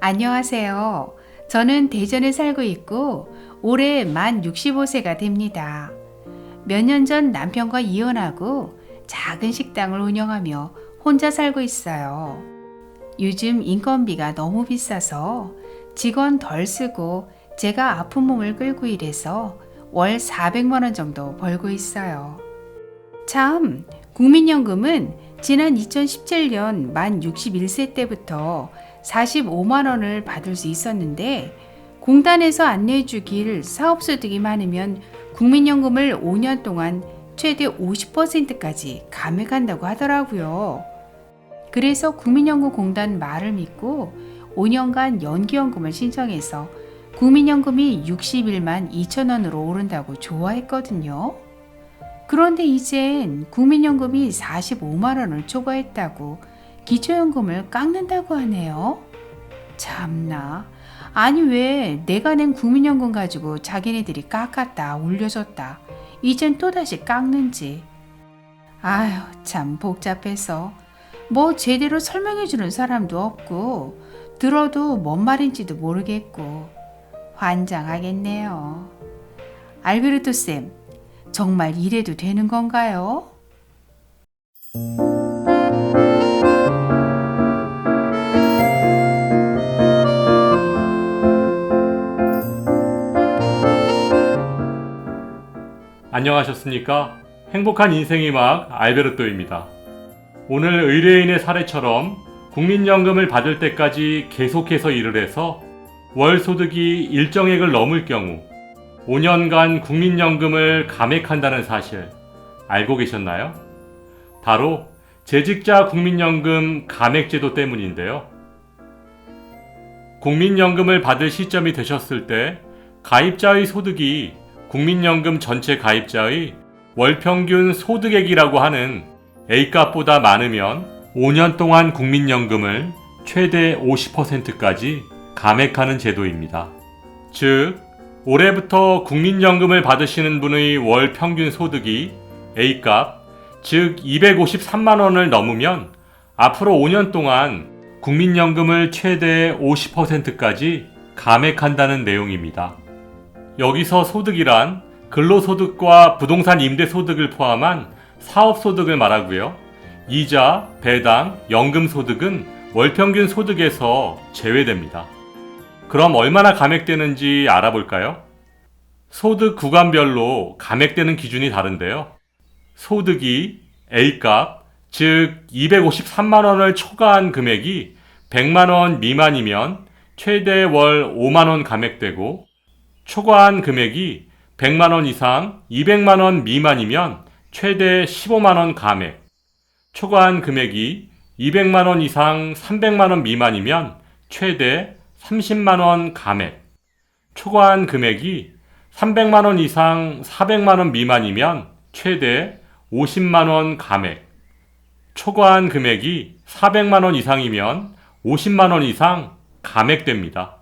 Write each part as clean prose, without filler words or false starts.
안녕하세요. 저는 대전에 살고 있고 올해 만 65세가 됩니다. 몇 년 전 남편과 이혼하고 작은 식당을 운영하며 혼자 살고 있어요. 요즘 인건비가 너무 비싸서 직원 덜 쓰고 제가 아픈 몸을 끌고 일해서 월 400만 원 정도 벌고 있어요. 참, 국민연금은 지난 2017년 만 61세 때부터 45만 원을 받을 수 있었는데 공단에서 안내해주길 사업소득이 많으면 국민연금을 5년 동안 최대 50%까지 감액한다고 하더라고요. 그래서 국민연금공단 말을 믿고 5년간 연기연금을 신청해서 국민연금이 61만 2천 원으로 오른다고 좋아했거든요. 그런데 이젠 국민연금이 45만 원을 초과했다고 기초연금을 깎는다고 하네요. 참나. 아니 왜 내가 낸 국민연금 가지고 자기네들이 깎았다 올려줬다 이젠 또다시 깎는지. 아휴 참 복잡해서 뭐 제대로 설명해주는 사람도 없고 들어도 뭔 말인지도 모르겠고 환장하겠네요. 알베르토 쌤, 정말 이래도 되는 건가요? 안녕하셨습니까? 행복한 인생의 막 알베르토입니다. 오늘 의뢰인의 사례처럼 국민연금을 받을 때까지 계속해서 일을 해서 월 소득이 일정액을 넘을 경우 5년간 국민연금을 감액한다는 사실 알고 계셨나요? 바로 재직자 국민연금 감액제도 때문인데요. 국민연금을 받을 시점이 되셨을 때 가입자의 소득이 국민연금 전체 가입자의 월평균 소득액이라고 하는 A값보다 많으면 5년 동안 국민연금을 최대 50%까지 감액하는 제도입니다. 즉, 올해부터 국민연금을 받으시는 분의 월 평균 소득이 A값, 즉 253만 원을 넘으면 앞으로 5년 동안 국민연금을 최대 50%까지 감액한다는 내용입니다. 여기서 소득이란 근로소득과 부동산 임대소득을 포함한 사업소득을 말하고요. 이자, 배당, 연금소득은 월평균 소득에서 제외됩니다. 그럼 얼마나 감액되는지 알아볼까요? 소득 구간별로 감액되는 기준이 다른데요. 소득이 A값, 즉 253만 원을 초과한 금액이 100만 원 미만이면 최대 월 5만 원 감액되고 초과한 금액이 100만 원 이상 200만 원 미만이면 최대 15만 원 감액, 초과한 금액이 200만 원 이상 300만 원 미만이면 최대 30만 원 감액, 초과한 금액이 300만 원 이상 400만 원 미만이면 최대 50만 원 감액, 초과한 금액이 400만 원 이상이면 50만 원 이상 감액됩니다.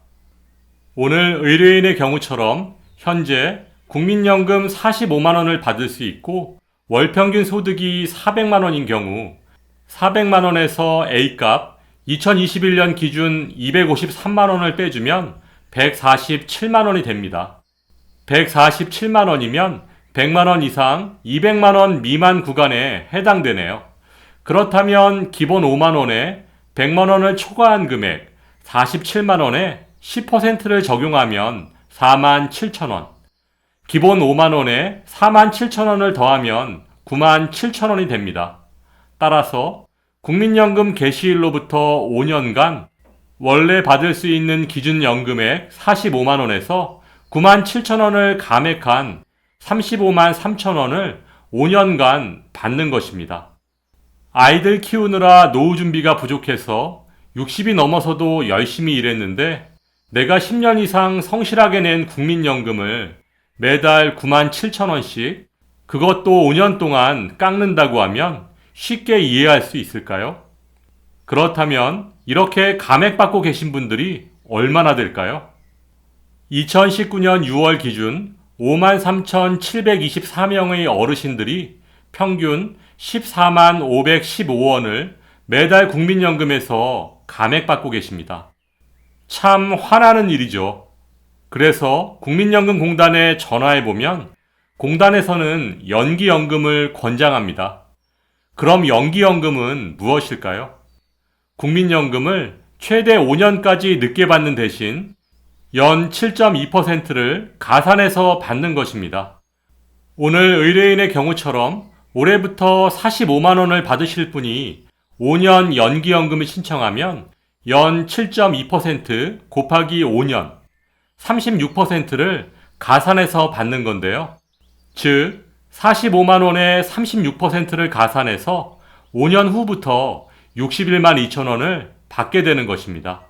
오늘 의뢰인의 경우처럼 현재 국민연금 45만 원을 받을 수 있고 월평균 소득이 400만 원인 경우 400만 원에서 A값 2021년 기준 253만 원을 빼주면 147만 원이 됩니다. 147만 원이면 100만 원 이상 200만 원 미만 구간에 해당되네요. 그렇다면 기본 5만 원에 100만 원을 초과한 금액 47만 원에 10%를 적용하면 4만 7천 원, 기본 5만 원에 4만 7천 원을 더하면 9만 7천 원이 됩니다. 따라서 국민연금 개시일로부터 5년간 원래 받을 수 있는 기준연금액 45만 원에서 9만 7천 원을 감액한 35만 3천 원을 5년간 받는 것입니다. 아이들 키우느라 노후 준비가 부족해서 60이 넘어서도 열심히 일했는데 내가 10년 이상 성실하게 낸 국민연금을 매달 9만 7천 원씩 그것도 5년 동안 깎는다고 하면 쉽게 이해할 수 있을까요? 그렇다면 이렇게 감액받고 계신 분들이 얼마나 될까요? 2019년 6월 기준 53,724명의 어르신들이 평균 14만 515원을 매달 국민연금에서 감액받고 계십니다. 참 화나는 일이죠. 그래서 국민연금공단에 전화해보면 공단에서는 연기연금을 권장합니다. 그럼 연기연금은 무엇일까요? 국민연금을 최대 5년까지 늦게 받는 대신 연 7.2%를 가산해서 받는 것입니다. 오늘 의뢰인의 경우처럼 올해부터 45만 원을 받으실 분이 5년 연기연금을 신청하면 연 7.2% 곱하기 5년, 36%를 가산해서 받는 건데요. 즉, 45만 원에 36%를 가산해서 5년 후부터 61만 2천 원을 받게 되는 것입니다.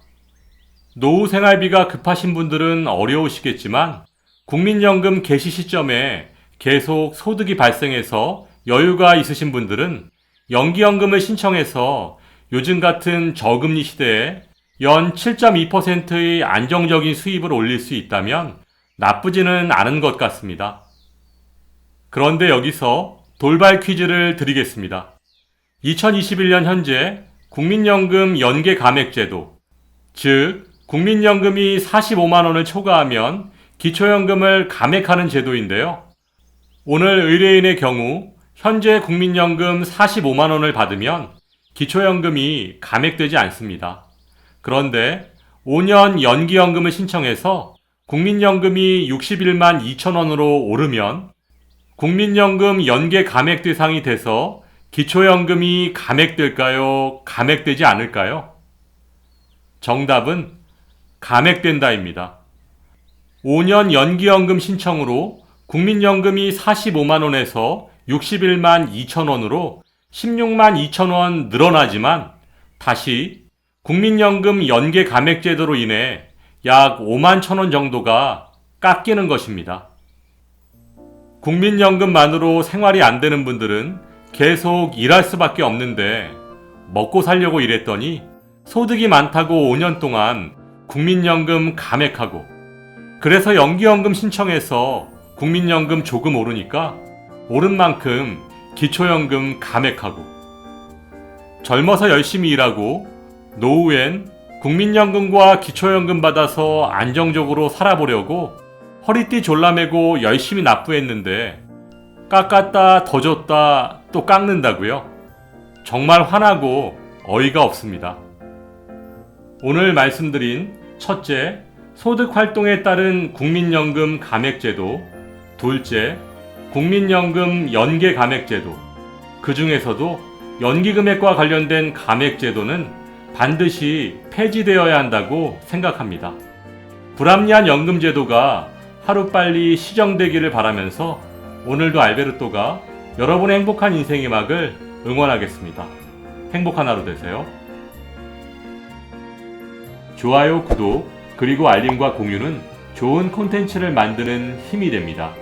노후 생활비가 급하신 분들은 어려우시겠지만 국민연금 개시 시점에 계속 소득이 발생해서 여유가 있으신 분들은 연기연금을 신청해서 요즘 같은 저금리 시대에 연 7.2%의 안정적인 수입을 올릴 수 있다면 나쁘지는 않은 것 같습니다. 그런데 여기서 돌발 퀴즈를 드리겠습니다. 2021년 현재 국민연금 연계 감액제도, 즉 국민연금이 45만 원을 초과하면 기초연금을 감액하는 제도인데요. 오늘 의뢰인의 경우 현재 국민연금 45만 원을 받으면 기초연금이 감액되지 않습니다. 그런데 5년 연기연금을 신청해서 국민연금이 61만 2천 원으로 오르면 국민연금 연계 감액 대상이 돼서 기초연금이 감액될까요? 감액되지 않을까요? 정답은 감액된다입니다. 5년 연기연금 신청으로 국민연금이 45만 원에서 61만 2천 원으로 16만 2천 원 늘어나지만 다시 국민연금 연계 감액 제도로 인해 약 5만 천 원 정도가 깎이는 것입니다. 국민연금만으로 생활이 안 되는 분들은 계속 일할 수밖에 없는데 먹고 살려고 일했더니 소득이 많다고 5년 동안 국민연금 감액하고 그래서 연기연금 신청해서 국민연금 조금 오르니까 오른 만큼 기초연금 감액하고 젊어서 열심히 일하고 노후엔 국민연금과 기초연금 받아서 안정적으로 살아보려고 허리띠 졸라매고 열심히 납부했는데 깎았다 더 줬다 또 깎는다고요? 정말 화나고 어이가 없습니다. 오늘 말씀드린 첫째, 소득 활동에 따른 국민연금 감액제도, 둘째, 국민연금 연계 감액제도, 그 중에서도 연기금액과 관련된 감액제도는 반드시 폐지되어야 한다고 생각합니다. 불합리한 연금제도가 하루빨리 시정되기를 바라면서 오늘도 알베르토가 여러분의 행복한 인생의 막을 응원하겠습니다. 행복한 하루 되세요. 좋아요, 구독, 그리고 알림과 공유는 좋은 콘텐츠를 만드는 힘이 됩니다.